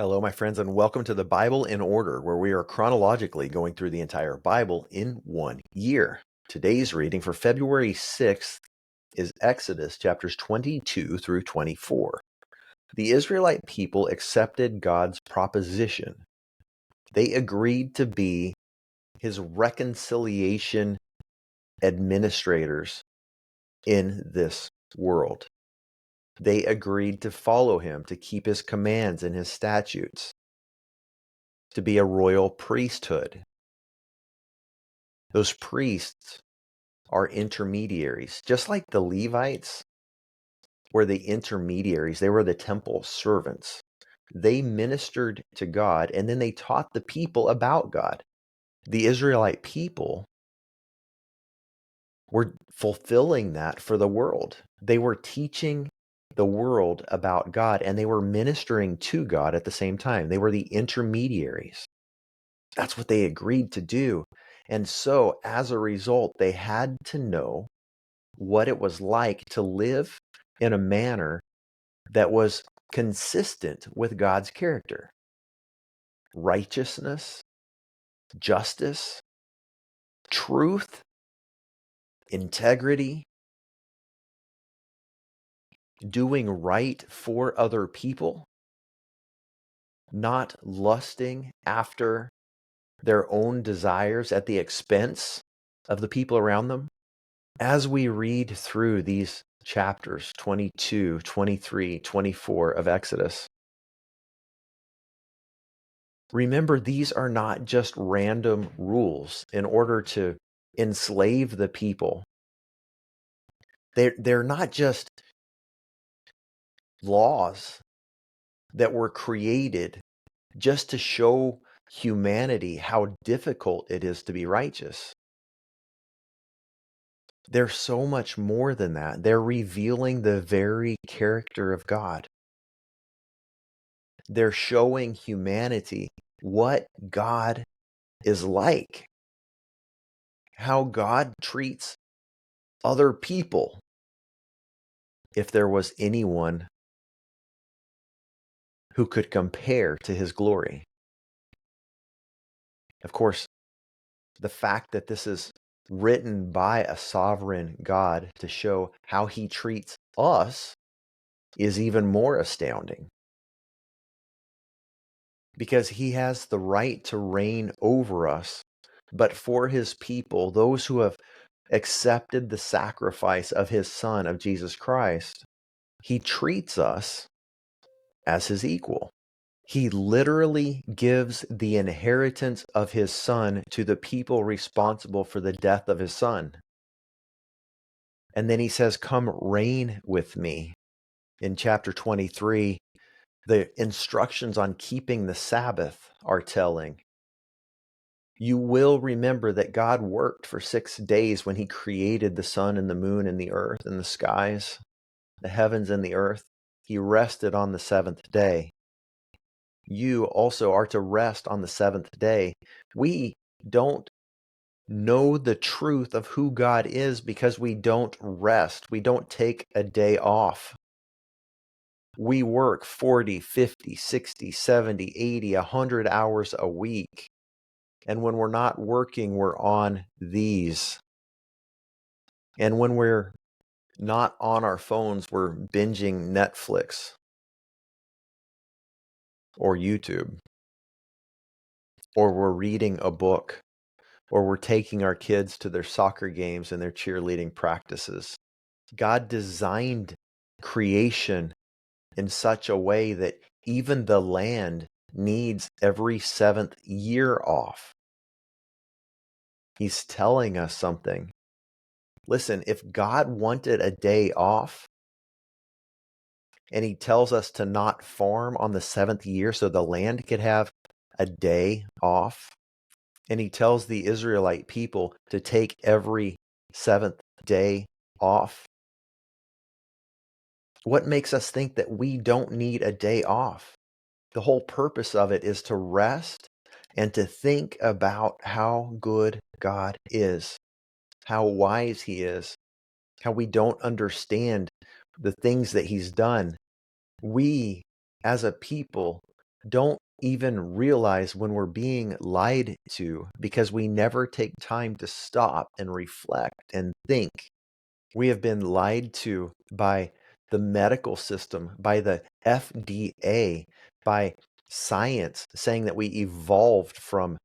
Hello, my friends, and welcome to the Bible in Order, where we are chronologically going through the entire Bible in 1 year. Today's reading for February 6th is Exodus chapters 22 through 24. The Israelite people accepted God's proposition. They agreed to be his reconciliation administrators in this world. They agreed to follow him, to keep his commands and his statutes, to be a royal priesthood. Those priests are intermediaries, just like the Levites were the intermediaries. They were the temple servants. They ministered to God, and then they taught the people about God. The Israelite people were fulfilling that for the world. They were teaching the world about God, and they were ministering to God at the same time. They were the intermediaries. That's what they agreed to do. And so, as a result, they had to know what it was like to live in a manner that was consistent with God's character. Righteousness, justice, truth, integrity, doing right for other people, not lusting after their own desires at the expense of the people around them. As we read through these chapters 22, 23, 24 of Exodus, remember, these are not just random rules in order to enslave the people. They're not just laws that were created just to show humanity how difficult it is to be righteous. They're so much more than that. They're revealing the very character of God. They're showing humanity what God is like, how God treats other people. If there was anyone who could compare to his glory. Of course, the fact that this is written by a sovereign God to show how he treats us is even more astounding. Because he has the right to reign over us, but for his people, those who have accepted the sacrifice of his Son, of Jesus Christ, he treats us as his equal. He literally gives the inheritance of his Son to the people responsible for the death of his Son. And then he says, "Come reign with me." In chapter 23, the instructions on keeping the Sabbath are telling. You will remember that God worked for 6 days when he created the sun and the moon and the earth and the skies, the heavens and the earth. He rested on the seventh day. You also are to rest on the seventh day. We don't know the truth of who God is because we don't rest. We don't take a day off. We work 40, 50, 60, 70, 80, 100 hours a week. And when we're not working, we're on these. And when we're not on our phones, we're binging Netflix or YouTube, or we're reading a book, or we're taking our kids to their soccer games and their cheerleading practices. God designed creation in such a way that even the land needs every 7th year off. He's telling us something. Listen, if God wanted a day off, and he tells us to not farm on the 7th year so the land could have a day off, and he tells the Israelite people to take every 7th day off, what makes us think that we don't need a day off? The whole purpose of it is to rest and to think about how good God is, how wise he is, how we don't understand the things that he's done. We, as a people, don't even realize when we're being lied to because we never take time to stop and reflect and think. We have been lied to by the medical system, by the FDA, by science saying that we evolved from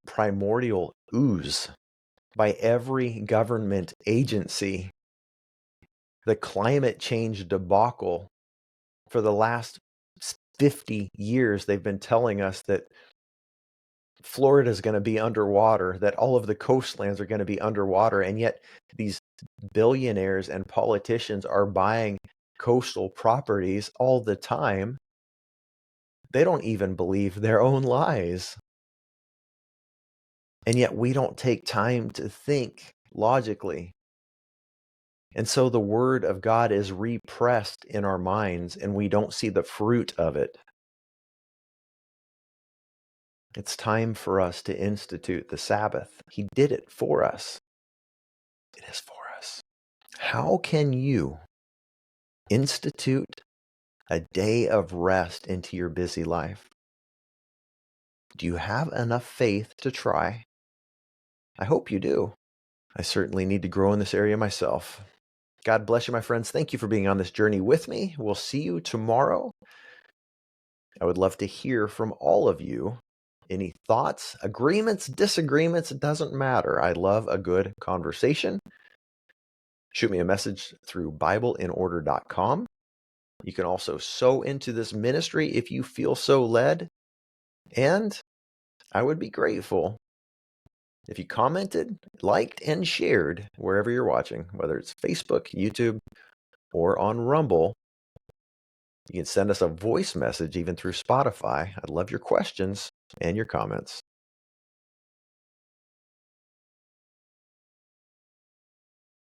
primordial ooze, by every government agency. The climate change debacle for the last 50 years, they've been telling us that Florida is going to be underwater, that all of the coastlands are going to be underwater, and yet these billionaires and politicians are buying coastal properties all the time. They don't even believe their own lies. And yet we don't take time to think logically. And so the word of God is repressed in our minds, and we don't see the fruit of it. It's time for us to institute the Sabbath. He did it for us. It is for us. How can you institute a day of rest into your busy life? Do you have enough faith to try? I hope you do. I certainly need to grow in this area myself. God bless you, my friends. Thank you for being on this journey with me. We'll see you tomorrow. I would love to hear from all of you. Any thoughts, agreements, disagreements, it doesn't matter. I love a good conversation. Shoot me a message through BibleInOrder.com. You can also sow into this ministry if you feel so led. And I would be grateful if you commented, liked, and shared wherever you're watching, whether it's Facebook, YouTube, or on Rumble. You can send us a voice message even through Spotify. I'd love your questions and your comments.